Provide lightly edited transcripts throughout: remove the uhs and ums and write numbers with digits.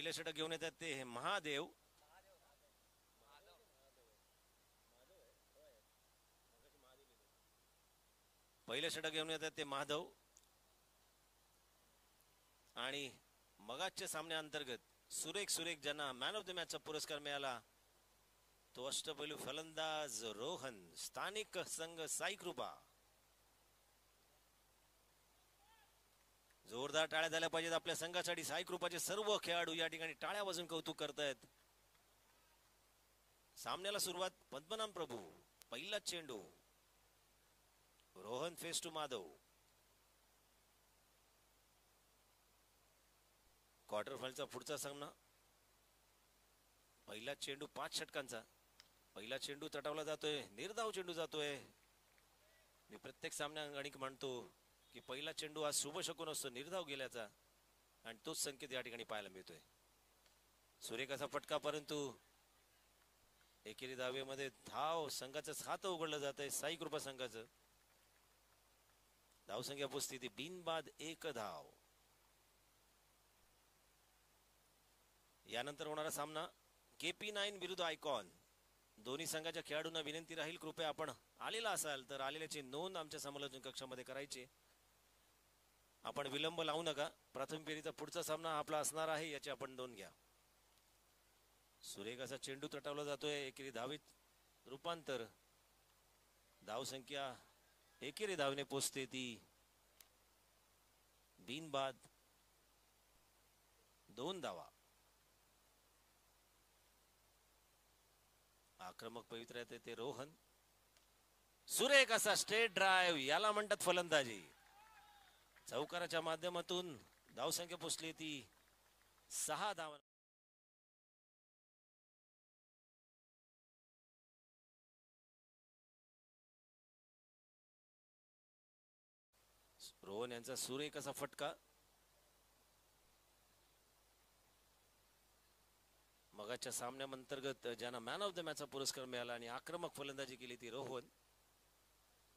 पहिले षटक घेऊन येतात ते महादेव. पहिले षटक घेऊन येतात ते माधव. आणि मगाच्या सामन्या अंतर्गत सुरेख ज्यांना मॅन ऑफ द मॅचचा पुरस्कार मिळाला तो अष्टपैलू फलंदाज रोहन. स्थानिक संघ साई कृपा. जोरदार टाळ्या झाल्या पाहिजेत आपल्या संघासाठी. साई कृपाचे सर्व खेळाडू या ठिकाणी टाळ्या वाजून कौतुक करतायत. सामन्याला सुरुवात पद्मनाभ प्रभू. पहिला चेंडू. Rohan face to Madhav. Quarter फायनलचा पुढचा सामना. पहिला चेंडू 5 षटकांचा. पहिला चेंडू तटावला जातोय. निर्धाव चेंडू जातोय. मी प्रत्येक सामन्या गणिक म्हणतो की पहिला चेंडू हा शुभ शकून असतो निर्धाव गेल्याचा आणि तोच संकेत या ठिकाणी पाहायला मिळतोय. सुरेख असा फटका परंतु एकेरी धावेमध्ये धाव संघाचं खातं उघडलं जात आहे साई कृपा संघाचं. धावसंख्या उपस्थिती बिनबाद 1 धाव. यानंतर होणारा सामना KP9 विरुद्ध आयकॉन. दोन्ही संघाच्या खेळाडूंना विनंती राहील कृपया आपण आलेला असाल तर आलेल्याची नोंद आमच्या समालोचन कक्षामध्ये करायची. आपण विलंब लावू नका. प्रथम फेरीचा पुढचा सामना आपला असणार आहे याची आपण नोंद घ्या. सुरेख असा चेंडू तटावला जातोय. एकेरी धावीत रूपांतर. धावसंख्या एकेरी धावने पोचते ती बिनबाद 2 धावा. आक्रमक पवित्र आहे ते रोहन. सुरेख असा स्ट्रेट ड्राइव्ह याला म्हणतात फलंदाजी. चौकाराच्या माध्यमातून धावसंख्या पोचली ती 6 धावा. रोहन यांचा सुरेख असा फटका. मगाच्या सामन्याअंतर्गत ज्यांना मॅन ऑफ द मॅचचा पुरस्कार मिळाला आणि आक्रमक फलंदाजी केली ती रोहन.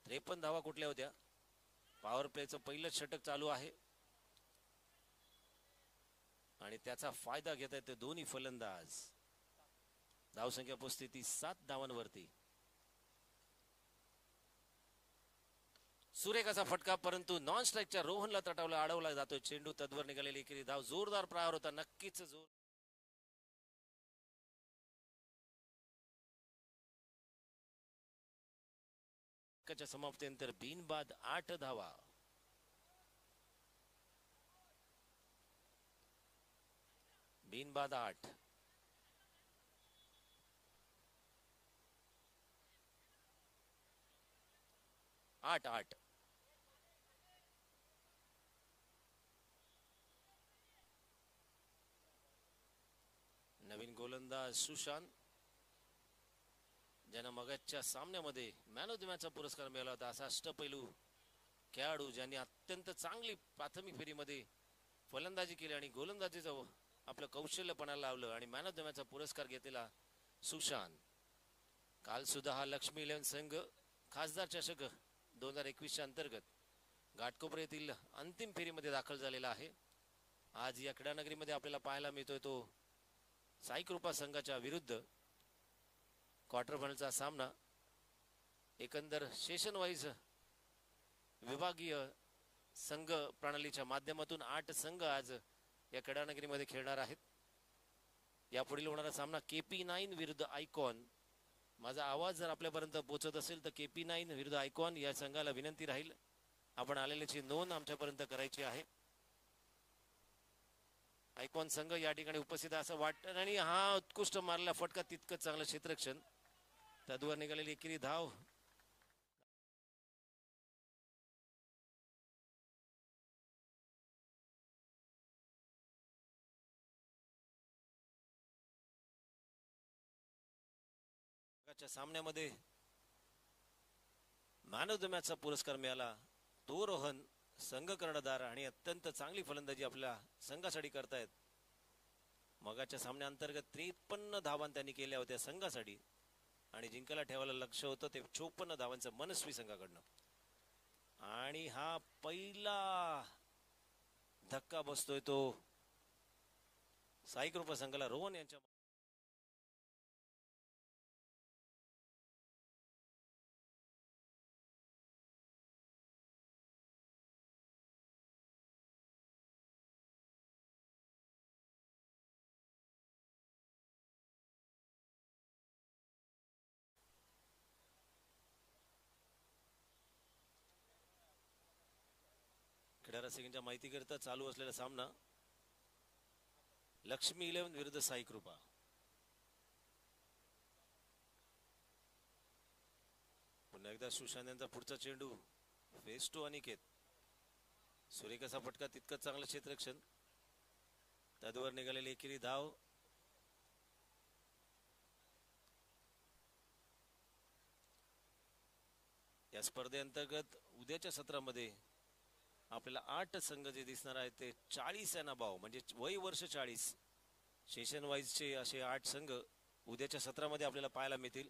53 धावा कुठल्या होत्या. पॉवर प्लेचं पहिलंच षटक चालू आहे आणि त्याचा फायदा घेत आहेत ते दोन्ही फलंदाज. धावसंख्या उपस्थिती 7 धावांवरती. सुरेख असा फटका परंतु नॉन स्ट्राईकच्या रोहनला तटावला अडवला जातोय चेंडू. तद्वर निघालेली एकेरी धाव. जोरदार प्रहार होता. नक्कीच जोर. समाप्तीनंतर बिनबाद 8 धावा. बिनबाद 8. नवीन गोलंदाज सुशांत ज्यांना मगाच्या सामन्यामध्ये मॅन ऑफ द मॅचचा पुरस्कार मिळाला होता. असा अष्टपैलू खेळाडू ज्यांनी अत्यंत चांगली प्राथमिक फेरीमध्ये फलंदाजी केली आणि गोलंदाजीचं आपलं कौशल्य पणाला लावलं आणि मॅन ऑफ द मॅचचा पुरस्कार घेतलेला सुशांत. काल सुद्धा हा लक्ष्मी 11 संघ खासदार चषक 2021च्या अंतर्गत घाटकोपर येथील अंतिम फेरीमध्ये दाखल झालेला आहे. आज या क्रीडानगरीमध्ये आपल्याला पाहायला मिळतोय तो साई कृपा संघाच्या विरुद्ध क्वार्टर फायनलचा सामना. एकंदर सेशन वाईज विभागीय संघ प्रणालीच्या माध्यमातून 8 संघ आज या क्रीडानगरीमध्ये खेळणार आहेत. यापुढील होणारा सामना KP9 विरुद्ध आयकॉन. माझा आवाज जर आपल्यापर्यंत पोहोचत असेल तर KP9 विरुद्ध आयकॉन या संघाला विनंती राहील आपण आलेल्याची नोंद आमच्यापर्यंत करायची आहे. आयकॉन संघ या ठिकाणी उपस्थित असं वाटतं आणि हा उत्कृष्ट मारला फटका तितकंच चांगलं क्षेत्ररक्षण. तद्वर निघालेली एकेरी धाव. सामन्यामध्ये मॅन ऑफ द मॅचचा पुरस्कार मिळाला तो रोहन. संघ कर्णधार आणि अत्यंत चांगली फलंदाजी आपल्या संघासाठी करतायत. मगाच्या सामन्याअंतर्गत 53 धावा त्यांनी केल्या होत्या संघासाठी आणि जिंकायला ठेवायला लक्ष होतं ते 54 धावांचं मनस्वी संघाकडनं. आणि हा पहिला धक्का बसतोय तो साई कृपा संघाला रोहन यांच्या खेळा रसिकांच्या माहितीकरिता चालू असलेला सामना लक्ष्मी 11 विरुद्ध साई कृपा. पुन्हा एकदा सुशांत यांचा पुढचा चेंडू फेस टू अनिकेत. सुरेखाचा फटका तितकंच चांगलं क्षेत्ररक्षण. तदवर निघालेली एकेरी धाव. या स्पर्धेअंतर्गत उद्याच्या सत्रामध्ये आपल्याला 8 संघ जे दिसणार आहेत ते 40 यांना भाव म्हणजे वय वर्ष 40 सेशन वाईजचे असे 8 संघ उद्याच्या सत्रामध्ये आपल्याला पाहायला मिळतील.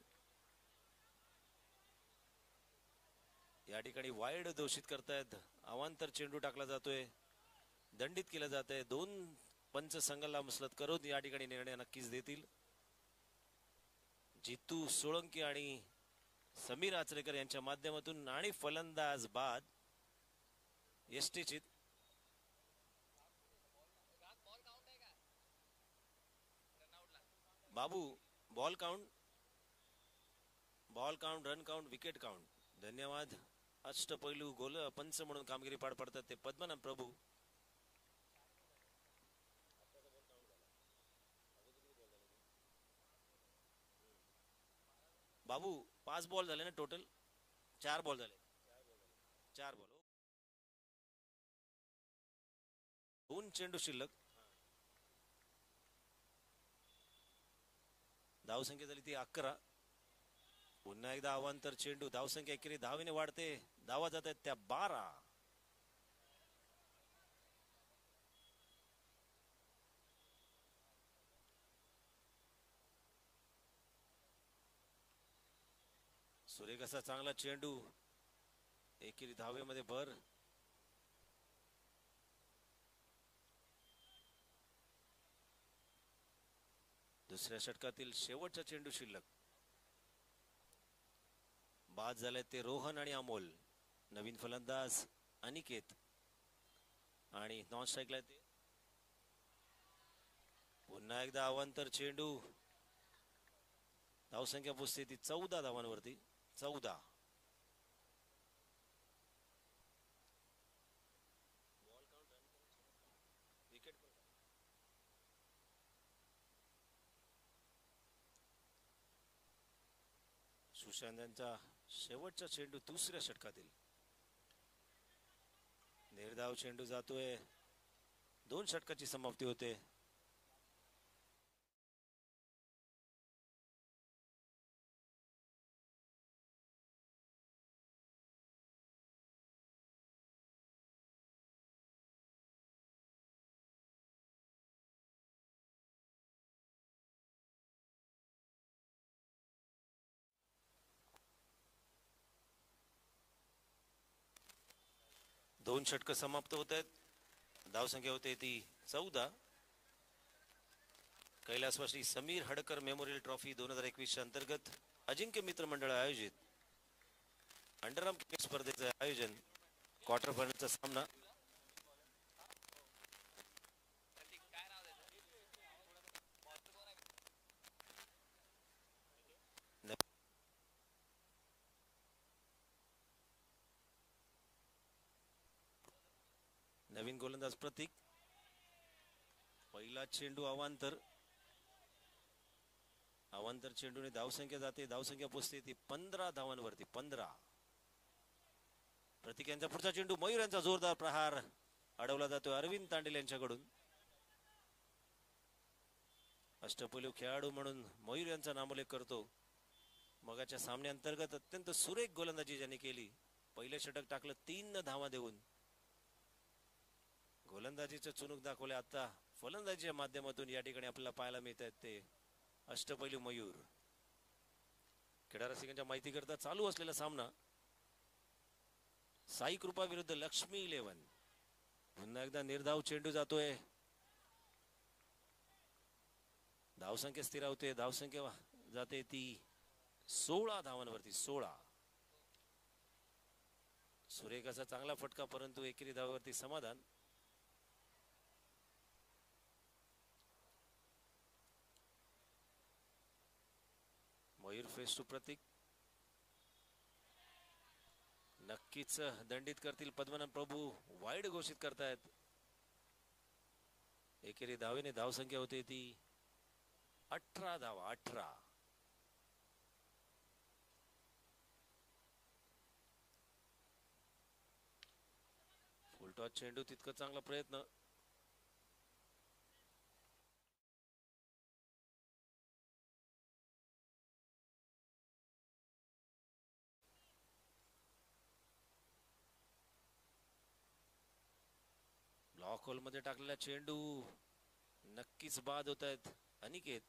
या ठिकाणी वाईड घोषित करतायत. अवांतर चेंडू टाकला जातोय. दंडित केलं जात आहे. 2 पंच संघाला मसलत करून या ठिकाणी निर्णय नक्कीच देतील. जितू सोळंकी आणि समीर आचरेकर यांच्या माध्यमातून आणि फलंदाज बाद यष्टीचित. Babu ball count run count wicket count. धन्यवाद. अष्टपैलू गोल पंच म्हणून कामगिरी पार पडतात ते पद्मनाभ प्रभू. बाबू 5 बॉल झाले ना टोटल. 4 बॉल झाले. 4 बॉल. 2 चेंडू शिल्लक. धावसंख्या झाली ती 11. पुन्हा एकदा अवांतर चेंडू. धावसंख्या एकेरी धावेने वाढते. धावा जात आहेत त्या 12. सुरेख असा चांगला चेंडू. एकेरी धावेमध्ये भर. दुसऱ्या षटकातील शेवटचा चेंडू शिल्लक. बाद झाले ते रोहन आणि अमोल. नवीन फलंदाज अनिकेत आणि नॉन स्ट्राईकला ते. पुन्हा एकदा अवांतर चेंडू. धावसंख्या पोचते ती 14 धावांवरती. 14. सुशांत यांचा शेवटचा चेंडू दुसऱ्या षटकातील. निर्धाव चेंडू जातोय. 2 षटकाची समाप्ती होते. दोन षटक समाप्त होत आहेत. धावसंख्या होते ती 14. कैलासवासी समीर हडकर मेमोरियल ट्रॉफी 2021 अंतर्गत अजिंक्य मित्र मंडळ आयोजित अंडरआर्म क्रिकेट स्पर्धेचे आयोजन. क्वार्टर फायनलचा सामना नवीन गोलंदाज प्रतीक. पहिला चेंडू अवांतर. अवांतर चेंडूने धावसंख्या जाते. धावसंख्या पोचते ती 15 धावांवरती. 15. प्रतीक यांचा पुढचा चेंडू. मयूर यांचा जोरदार प्रहार अडवला जातो अरविंद तांडेल यांच्याकडून. अष्टपैलू खेळाडू म्हणून मयूर यांचा नामोल्लेख करतो. मगाच्या सामन्याअंतर्गत अत्यंत सुरेख गोलंदाजी ज्यांनी केली. पहिले षटक टाकलं 3 धावा देऊन. गोलंदाजीचं चुणूक दाखवले. आता फलंदाजीच्या माध्यमातून या ठिकाणी आपल्याला पाहायला मिळत आहेत ते अष्टपैलू मयूर. क्रीडा रसिकांच्या माहिती करता चालू असलेला सामना साई कृपा विरुद्ध लक्ष्मी 11. पुन्हा एकदा निर्धाव चेंडू जातोय. धावसंख्या स्थिरावते. धावसंख्या जाते ती 16 धावांवरती. 16. सुरेख असा चांगला फटका, परंतु एकेरी धावावरती समाधान. मयूर फेस टू प्रतीक. नक्कीच दंडित करतील. पद्मनाभ प्रभू वाईड घोषित करतायत. एकेरी धावेने धावसंख्या होते ती 18 धावा. 18. फुलटॉस चेंडू, तितकं चांगला प्रयत्न. ब्लॉक होल मध्ये टाकलेला चेंडू नक्कीच बाद होत आहेत. Aniket.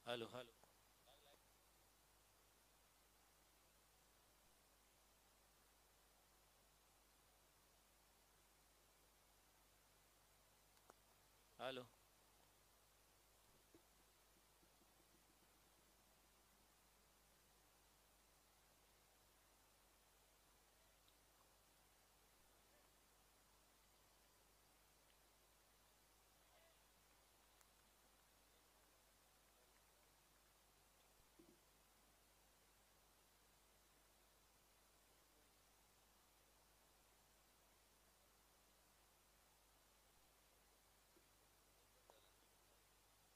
Hello hello. Hello.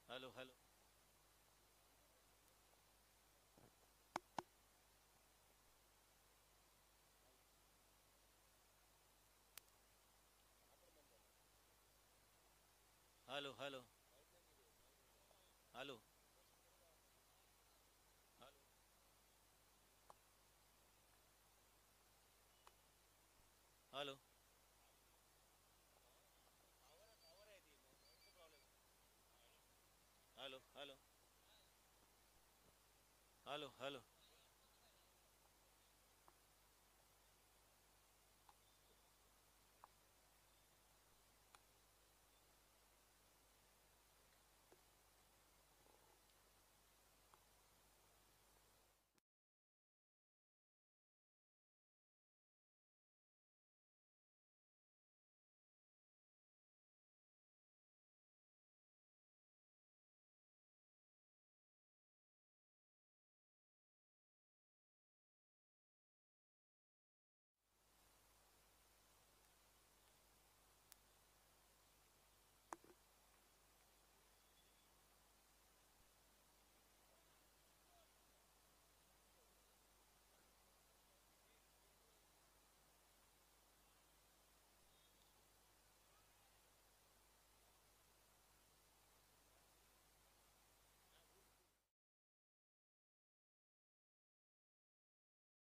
Hello hello. Hello hello. Hello. Hello. Hello hello. Hello hello.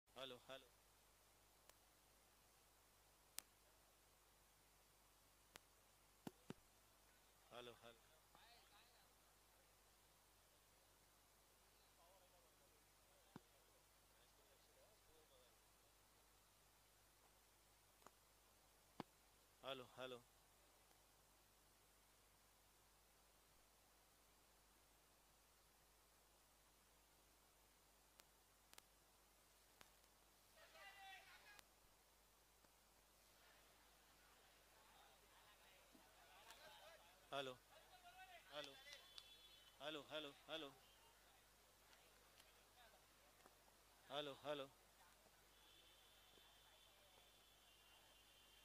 Hello hello. Hello hello. Hello hello. Hello hello. Hello hello hello. Hello hello.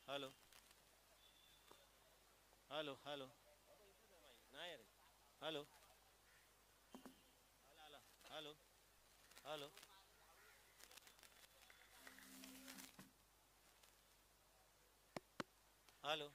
Hello hello hello. नाही रे. Hello. Hello hello. Hello.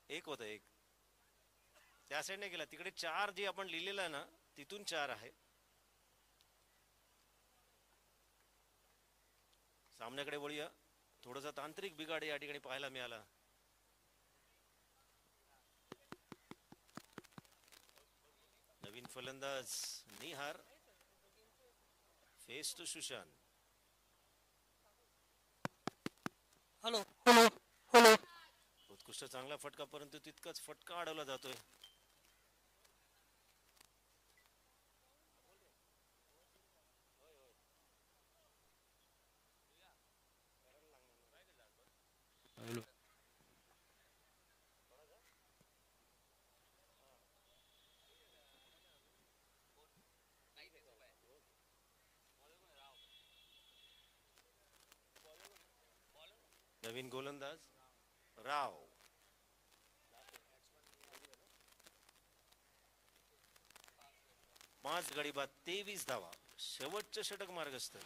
एक होता एक त्या साईडने गेला तिकडे 4 जे आपण लिहिलेलं आहे ना तिथून 4 आहे. सामन्याकडे वळूया. थोडासा तांत्रिक बिघाड या ठिकाणी पाहायला मिळाला. नवीन फलंदाज निहार फेस टू सुशांत. उत्कृष्ट चांगला फटका परंतु तितकाच फटका अडवला जातोय. नवीन गोलंदाज राव. 5 गडी बाद 23 धावा. शेवटचं षटक मार्गस्थ.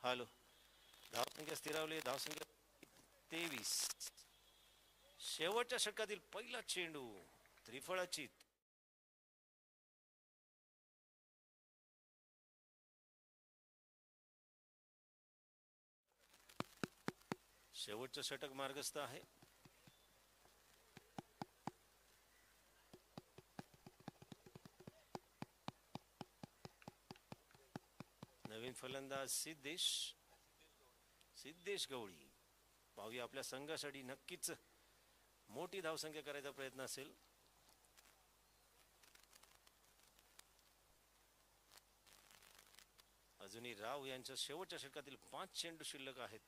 हॅलो. धावसंख्या स्थिरावली. धावसंख्या 23. शेवटच्या षटकातील पहिला चेंडू त्रिफळाची. शेवटचं षटक मार्गस्थ आहे. नवीन फलंदाज सिद्धेश गवळी. पाहूया आपल्या संघासाठी नक्कीच मोठी धावसंख्या करायचा प्रयत्न असेल. अजूनही राव यांच्या शेवटच्या षटकातील 5 चेंडू शिल्लक आहेत.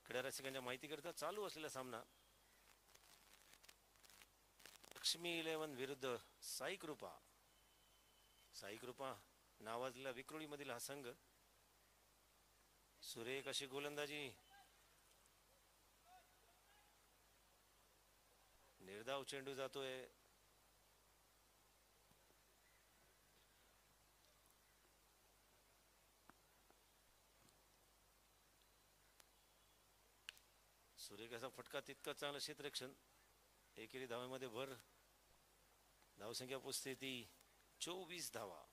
क्रीडा रसिकांच्या माहिती करता चालू असलेला सामना लक्ष्मी 11 विरुद्ध साई कृपा. साई कृपा नावाजलेला विक्रोळीमधील हा संघ. सुरेख अशी गोलंदाजी. निर्धाव चेंडू जातोय. सुरेख असा फटका तितका चांगला क्षेत्ररक्षण. एकेरी धावांमध्ये भर. धावसंख्या पोचते ती 24 धावा.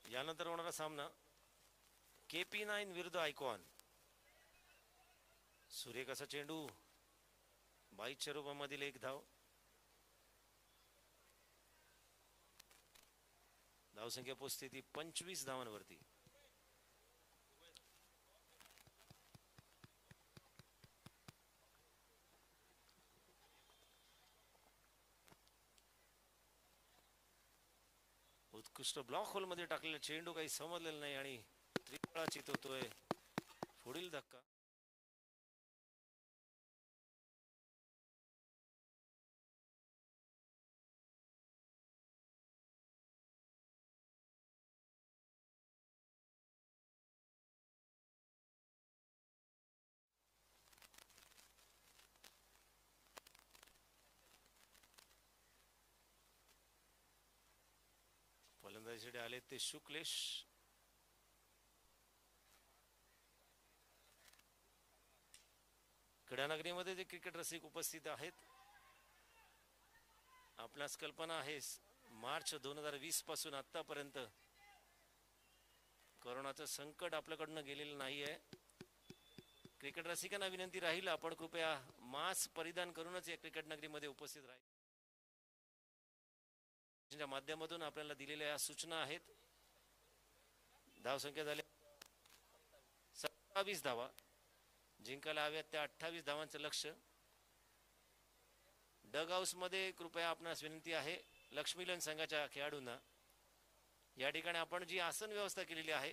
यानंतर होणारा सामना KP9 विरुद्ध आयकॉन. सुरेख असा चेंडू. 22च्या रूपामधील 1 धाव. धावसंख्या पोचते ती 25 धावांवरती. उत्कृष्ट ब्लॉक होल मध्ये टाकलेला चेंडू काही समजलेला नाही आणि त्रिफळा चितवतोय. पुढील धक्का. फलंदाजीसाठी आले ते शुक्लेश. क्रीडानगरीमध्ये जे क्रिकेट रसिक उपस्थित आहेत आपल्यास कल्पना आहे मार्च 2020 पासून आतापर्यंत कोरोनाचं संकट आपल्याकडनं गेलेलं नाहीये. क्रिकेट रसिकांना विनंती राहील आपण कृपया मास्क परिधान करूनच या क्रिकेट नगरीमध्ये उपस्थित राहील. माध्यमातून आपल्याला दिलेल्या या सूचना आहेत. धावसंख्या झाली 27 धावा. जिंकायला हव्यात त्या 28 धावांचं लक्ष्य. डग हाऊस मध्ये कृपया आपणास विनंती आहे लक्ष्मीलन संघाच्या खेळाडूंना या ठिकाणी आपण जी आसन व्यवस्था केलेली आहे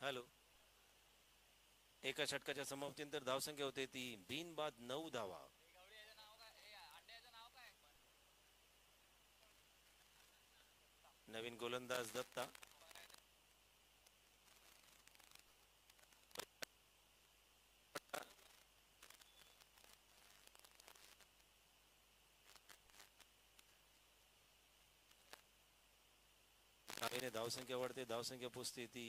हॅलो. एका षटकाच्या समाप्तीनंतर धावसंख्या होते ती बिनबाद 9 धावा. नवीन गोलंदाज दत्ता. धावसंख्या वाढते, धावसंख्या पोचते ती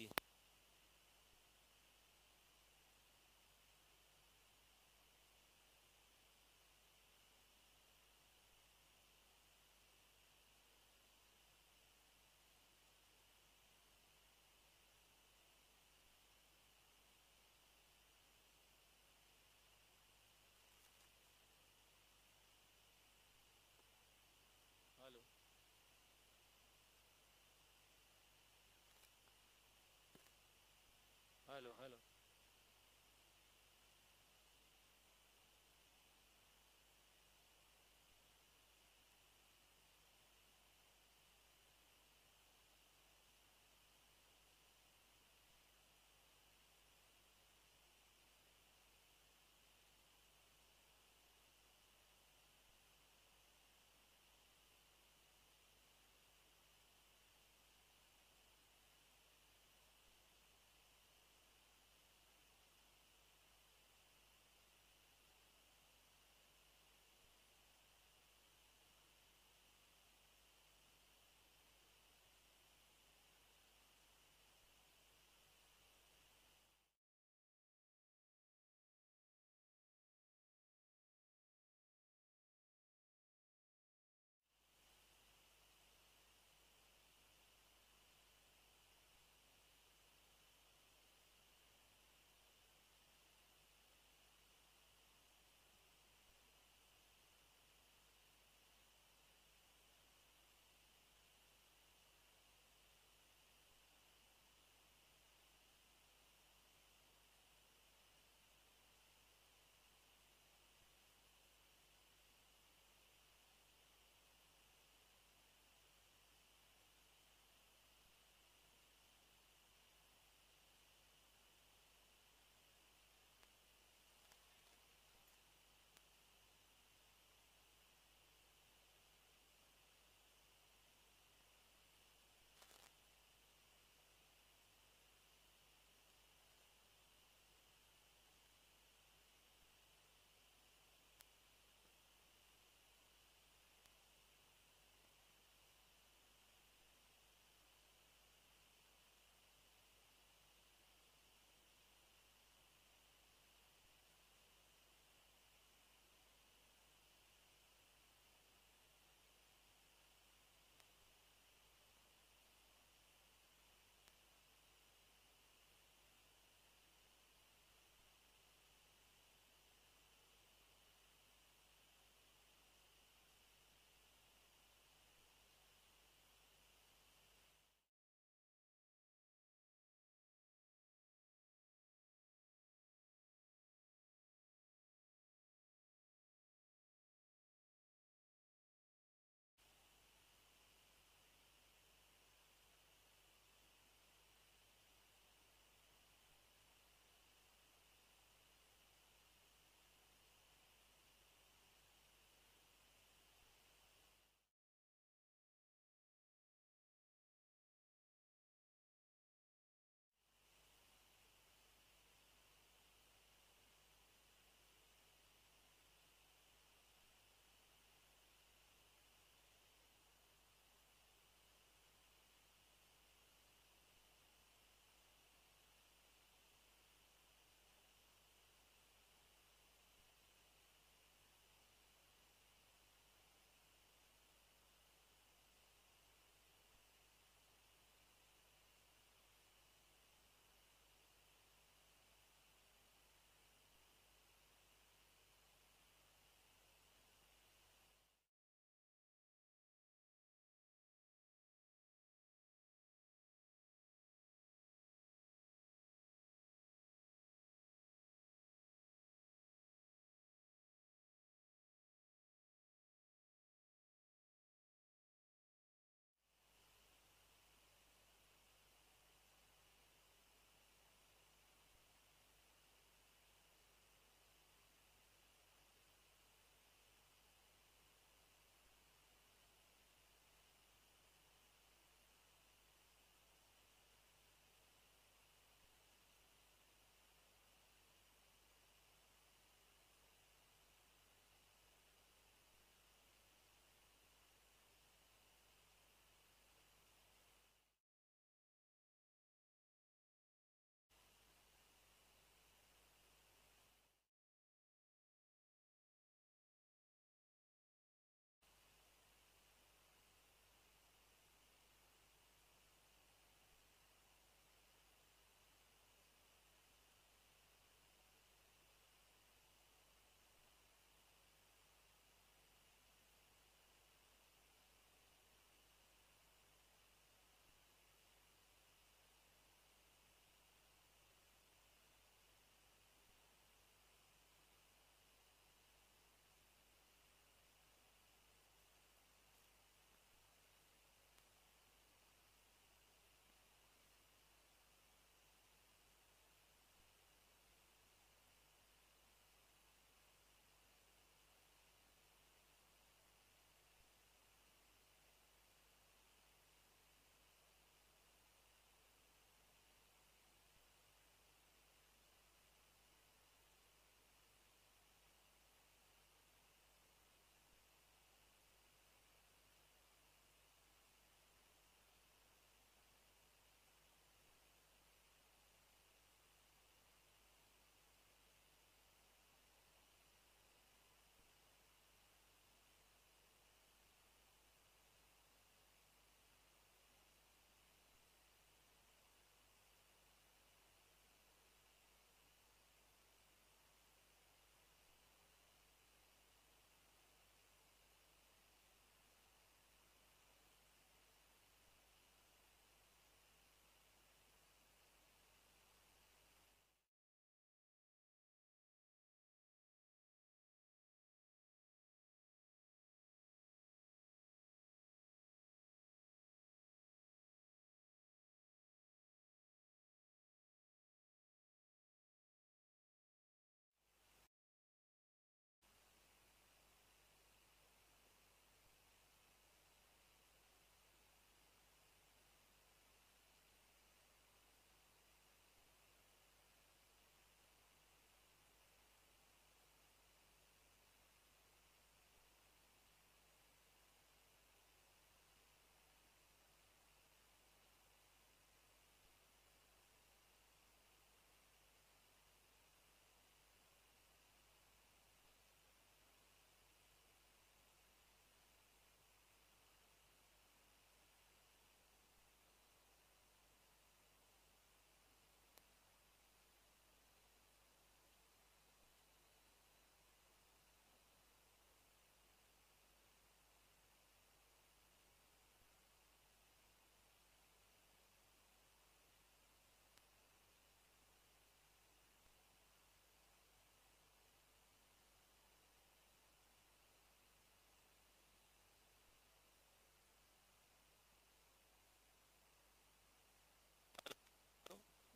हॅलो. हॅलो. हॅलो.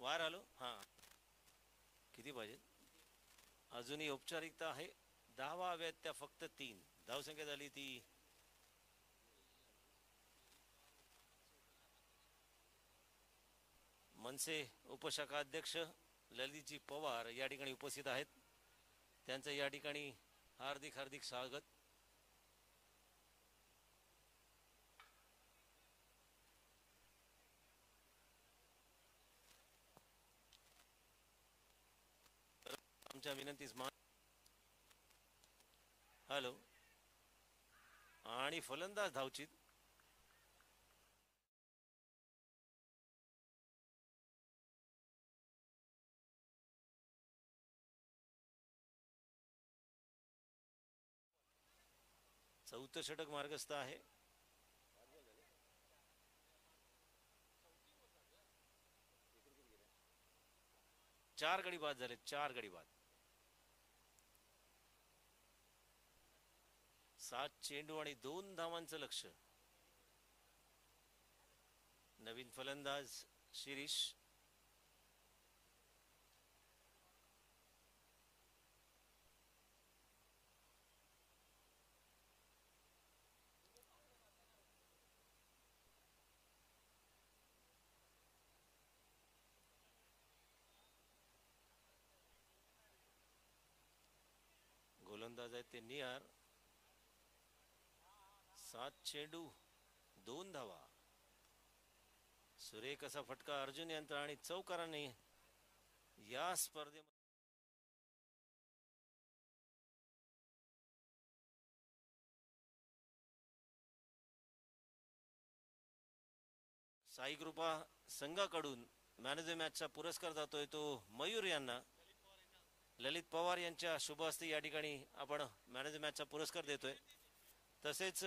वार आलो हा किती पाहिजे अजूनही औपचारिकता आहे 10 हव्यात त्या फक्त 3 धावसंख्या झाली ती मनसे उपशाखा अध्यक्ष ललितजी पवार या ठिकाणी उपस्थित आहेत त्यांचं या ठिकाणी हार्दिक हार्दिक स्वागत आमच्या विनंतीस मान हॅलो आणि फलंदाज धावचित चौथं षटक मार्गस्थ आहे 4 गडी बाद झाले 4 गडी बाद 7 चेंडू आणि 2 धावांचं लक्ष नवीन फलंदाज शिरीष गोलंदाज आहेत ते निहार 7 चेंडू 2 धावा सुरेख असा फटका अर्जुन यंत्र आणि चौकारांनी या स्पर्धेमध्ये साई कृपा संघाकडून मॅन ऑफ द मॅचचा पुरस्कार जातोय तो मयूर यांना ललित पवार यांच्या शुभ हस्ते या ठिकाणी आपण मॅन ऑफ द मॅचचा पुरस्कार देतोय तसेच